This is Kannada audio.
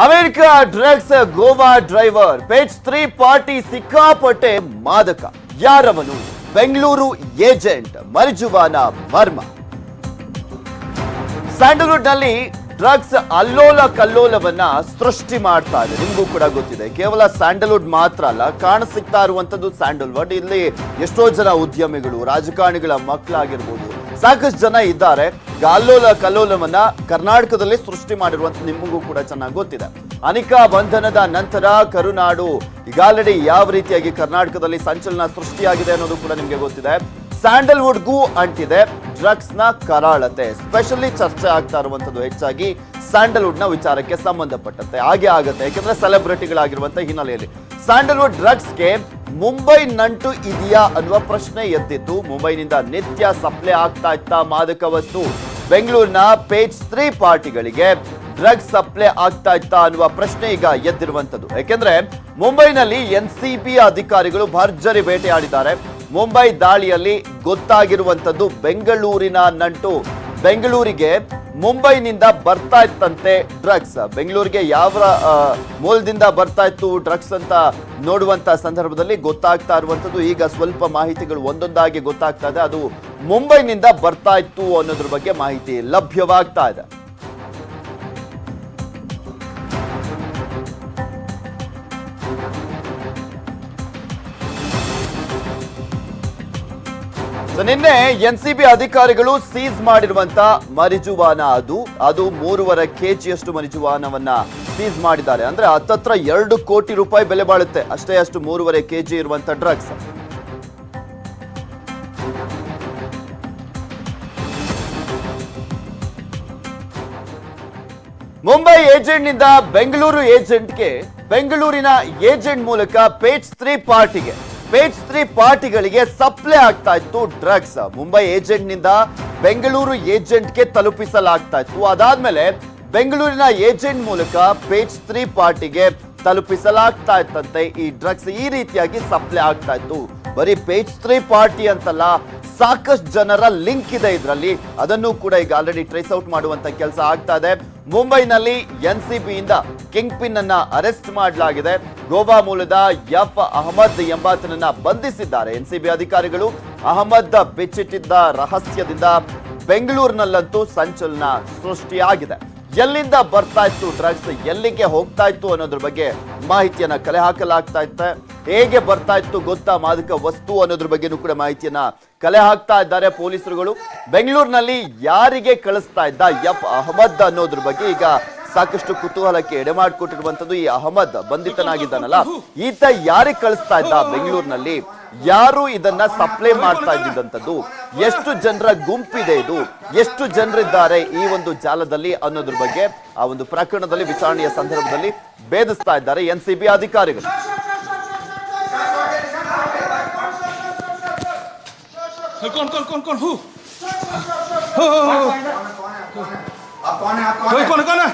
America drugs Goa driver page 3 party ಸಿಕ್ಕಾಪಟ್ಟೆ ಮಾದಕ ಯಾರವನು ಬೆಂಗಳೂರು ಏಜೆಂಟ್ ಮರಿಜುವಾನ ಮರ್ಮ. ಸ್ಯಾಂಡಲ್ವುಡ್ ನಲ್ಲಿ ಡ್ರಗ್ಸ್ ಅಲ್ಲೋಲ ಕಲ್ಲೋಲವನ್ನ ಸೃಷ್ಟಿ ಮಾಡ್ತಾ ಇದೆ. ನಿಮಗೂ ಕೂಡ ಗೊತ್ತಿದೆ, ಕೇವಲ ಸ್ಯಾಂಡಲ್ವುಡ್ ಮಾತ್ರ ಅಲ್ಲ, ಕಾಣಸಿಗ್ತಾ ಇರುವಂತದ್ದು ಸ್ಯಾಂಡಲ್ವುಡ್. ಇಲ್ಲಿ ಎಷ್ಟೋ ಜನ ಉದ್ಯಮಿಗಳು, ರಾಜಕಾರಣಿಗಳ ಮಕ್ಕಳಾಗಿರ್ಬೋದು, ಸಾಕಷ್ಟು ಜನ ಇದ್ದಾರೆ. ಅಲ್ಲೋಲ ಕಲ್ಲೋಲವನ್ನ ಕರ್ನಾಟಕದಲ್ಲಿ ಸೃಷ್ಟಿ ಮಾಡಿರುವಂತ ನಿಮಗೂ ಕೂಡ ಚೆನ್ನಾಗಿ ಗೊತ್ತಿದೆ. ಅನಿಕಾ ಬಂಧನದ ನಂತರ ಕರುನಾಡು ಈಗ ಆಲ್ರೆಡಿ ಯಾವ ರೀತಿಯಾಗಿ ಕರ್ನಾಟಕದಲ್ಲಿ ಸಂಚಲನ ಸೃಷ್ಟಿಯಾಗಿದೆ ಅನ್ನೋದು ಕೂಡ ನಿಮ್ಗೆ ಗೊತ್ತಿದೆ. ಸ್ಯಾಂಡಲ್ವುಡ್ಗೂ ಅಂಟಿದೆ ಡ್ರಗ್ಸ್ ನ ಕರಾಳತೆ. ಸ್ಪೆಷಲಿ ಚರ್ಚೆ ಆಗ್ತಾ ಇರುವಂತದ್ದು ಹೆಚ್ಚಾಗಿ ಸ್ಯಾಂಡಲ್ವುಡ್ ನ ವಿಚಾರಕ್ಕೆ ಸಂಬಂಧಪಟ್ಟಂತೆ ಹಾಗೆ ಆಗುತ್ತೆ. ಯಾಕಂದ್ರೆ ಸೆಲೆಬ್ರಿಟಿಗಳಾಗಿರುವಂತ ಹಿನ್ನೆಲೆಯಲ್ಲಿ ಸ್ಯಾಂಡಲ್ವುಡ್ ಡ್ರಗ್ಸ್ಗೆ ಮುಂಬೈ ನಂಟು ಇದೆಯಾ ಅನ್ನುವ ಪ್ರಶ್ನೆ ಎದ್ದಿತ್ತು. ಮುಂಬೈನಿಂದ ನಿತ್ಯ ಸಪ್ಲೈ ಆಗ್ತಾ ಇತ್ತ ಮಾದಕ ವಸ್ತು. ಬೆಂಗಳೂರಿನ ಪೇಜ್ 3 ಪಾರ್ಟಿಗಳಿಗೆ ಡ್ರಗ್ಸ್ ಸಪ್ಲೈ ಆಗ್ತಾ ಇತ್ತ ಅನ್ನುವ ಪ್ರಶ್ನೆ ಈಗ ಎದ್ದಿರುವಂತದ್ದು. ಯಾಕೆಂದ್ರೆ ಮುಂಬೈನಲ್ಲಿ ಎನ್ಸಿಬಿ ಅಧಿಕಾರಿಗಳು ಭರ್ಜರಿ ಬೇಟೆಯಾಡಿದ್ದಾರೆ. ಮುಂಬೈ ದಾಳಿಯಲ್ಲಿ ಗೊತ್ತಾಗಿರುವಂತದ್ದು ಬೆಂಗಳೂರಿನ ನಂಟು. ಬೆಂಗಳೂರಿಗೆ ಮುಂಬೈನಿಂದ ಬರ್ತಾ ಇತ್ತಂತೆ ಡ್ರಗ್ಸ್. ಬೆಂಗಳೂರಿಗೆ ಯಾವ ಮೂಲದಿಂದ ಬರ್ತಾ ಇತ್ತು ಡ್ರಗ್ಸ್ ಅಂತ ನೋಡುವಂತ ಸಂದರ್ಭದಲ್ಲಿ ಗೊತ್ತಾಗ್ತಾ ಇರುವಂತದ್ದು ಈಗ ಸ್ವಲ್ಪ ಮಾಹಿತಿಗಳು ಒಂದೊಂದಾಗಿ ಗೊತ್ತಾಗ್ತಾ ಇದೆ. ಅದು ಮುಂಬೈನಿಂದ ಬರ್ತಾ ಇತ್ತು ಅನ್ನೋದ್ರ ಬಗ್ಗೆ ಮಾಹಿತಿ ಲಭ್ಯವಾಗ್ತಾ ಇದೆ. ನಿನ್ನೆ ಎನ್ಸಿಬಿ ಅಧಿಕಾರಿಗಳು ಸೀಸ್ ಮಾಡಿರುವಂತ ಮರಿಜುವಾನ ಅದು 3.5 kg ಮರಿಜುವಾನವನ್ನ ಸೀಸ್ ಮಾಡಿದ್ದಾರೆ. ಅಂದ್ರೆ ಹತ್ತತ್ರ 2 ಕೋಟಿ ರೂಪಾಯಿ ಬೆಲೆ ಬಾಳುತ್ತೆ ಅಷ್ಟೇ. ಅಷ್ಟು 3.5 kg ಇರುವಂತ ಡ್ರಗ್ಸ್. ಮುಂಬೈ ಏಜೆಂಟ್ ನಿಂದ ಬೆಂಗಳೂರು ಏಜೆಂಟ್ಗೆ, ಬೆಂಗಳೂರಿನ ಏಜೆಂಟ್ ಮೂಲಕ ಪೇಜ್ 3 ಪಾರ್ಟಿಗೆ, ಪೇಜ್ 3 ಪಾರ್ಟಿಗಳಿಗೆ ಸಪ್ಲೈ ಆಗ್ತಾ ಇತ್ತು ಡ್ರಗ್ಸ್. ಮುಂಬೈ ಏಜೆಂಟ್ ನಿಂದ ಬೆಂಗಳೂರು ಏಜೆಂಟ್ಗೆ ತಲುಪಿಸಲಾಗ್ತಾ ಇತ್ತು. ಅದಾದ್ಮೇಲೆ ಬೆಂಗಳೂರಿನ ಏಜೆಂಟ್ ಮೂಲಕ ಪೇಜ್ 3 ಪಾರ್ಟಿಗೆ ತಲುಪಿಸಲಾಗ್ತಾ ಇತ್ತಂತೆ ಈ ಡ್ರಗ್ಸ್. ಈ ರೀತಿಯಾಗಿ ಸಪ್ಲೈ ಆಗ್ತಾ ಇತ್ತು. ಬರೀ ಪೇಜ್ 3 ಪಾರ್ಟಿ ಅಂತಲ್ಲ, ಸಾಕಷ್ಟು ಜನರ ಲಿಂಕ್ ಇದೆ ಇದರಲ್ಲಿ. ಅದನ್ನು ಕೂಡ ಈಗ ಆಲ್ರೆಡಿ ಟ್ರೇಸ್ ಔಟ್ ಮಾಡುವಂತ ಕೆಲಸ ಆಗ್ತಾ ಇದೆ. ಮುಂಬೈನಲ್ಲಿ ಎನ್ಸಿಬಿ ಇಂದ ಕಿಂಗ್ ಪಿನ್ ಅನ್ನ ಅರೆಸ್ಟ್ ಮಾಡಲಾಗಿದೆ. ಗೋವಾ ಮೂಲದ ಎಫ್ ಅಹಮದ್ ಎಂಬಾತನನ್ನ ಬಂಧಿಸಿದ್ದಾರೆ ಎನ್ಸಿಬಿ ಅಧಿಕಾರಿಗಳು. ಅಹಮದ್ ಬಿಚ್ಚಿಟ್ಟಿದ್ದ ರಹಸ್ಯದಿಂದ ಬೆಂಗಳೂರಿನಲ್ಲಂತೂ ಸಂಚಲನ ಸೃಷ್ಟಿಯಾಗಿದೆ. ಎಲ್ಲಿಂದ ಬರ್ತಾ ಇತ್ತು ಡ್ರಗ್ಸ್, ಎಲ್ಲಿಗೆ ಹೋಗ್ತಾ ಇತ್ತು ಅನ್ನೋದ್ರ ಬಗ್ಗೆ ಮಾಹಿತಿಯನ್ನ ಕಲೆ ಹಾಕಲಾಗ್ತಾ ಇತ್ತು. ಹೇಗೆ ಬರ್ತಾ ಇತ್ತು ಗೊತ್ತಾ ಮಾದಕ ವಸ್ತು ಅನ್ನೋದ್ರ ಬಗ್ಗೆನೂ ಕೂಡ ಮಾಹಿತಿಯನ್ನ ಕಲೆ ಹಾಕ್ತಾ ಇದ್ದಾರೆ ಪೊಲೀಸರುಗಳು. ಬೆಂಗಳೂರಿನಲ್ಲಿ ಯಾರಿಗೆ ಕಳಿಸ್ತಾ ಇದ್ದ ಎಫ್ ಅಹಮದ್ ಅನ್ನೋದ್ರ ಬಗ್ಗೆ ಈಗ ಸಾಕಷ್ಟು ಕುತೂಹಲಕ್ಕೆ ಎಡೆ ಮಾಡಿಕೊಟ್ಟಿರುವಂತದ್ದು. ಈ ಅಹಮದ್ ಬಂಧಿತನಾಗಿದ್ದಾನಲ್ಲ, ಈತ ಯಾರಿಗೆ ಕಳಿಸ್ತಾ ಇದ್ದ ಬೆಂಗಳೂರಿನಲ್ಲಿ, ಯಾರು ಇದನ್ನ ಸಪ್ಲೈ ಮಾಡ್ತಾ ಇದ್ದಂಥದ್ದು, ಎಷ್ಟು ಜನರ ಗುಂಪಿದೆ ಇದು, ಎಷ್ಟು ಜನರಿದ್ದಾರೆ ಈ ಒಂದು ಜಾಲದಲ್ಲಿ ಅನ್ನೋದ್ರ ಬಗ್ಗೆ ಆ ಒಂದು ಪ್ರಕರಣದಲ್ಲಿ ವಿಚಾರಣೆಯ ಸಂದರ್ಭದಲ್ಲಿ ಭೇದಿಸ್ತಾ ಇದ್ದಾರೆ ಎನ್ಸಿಬಿ ಅಧಿಕಾರಿಗಳು. कौन कौन कौन कौन हु हो कौन है?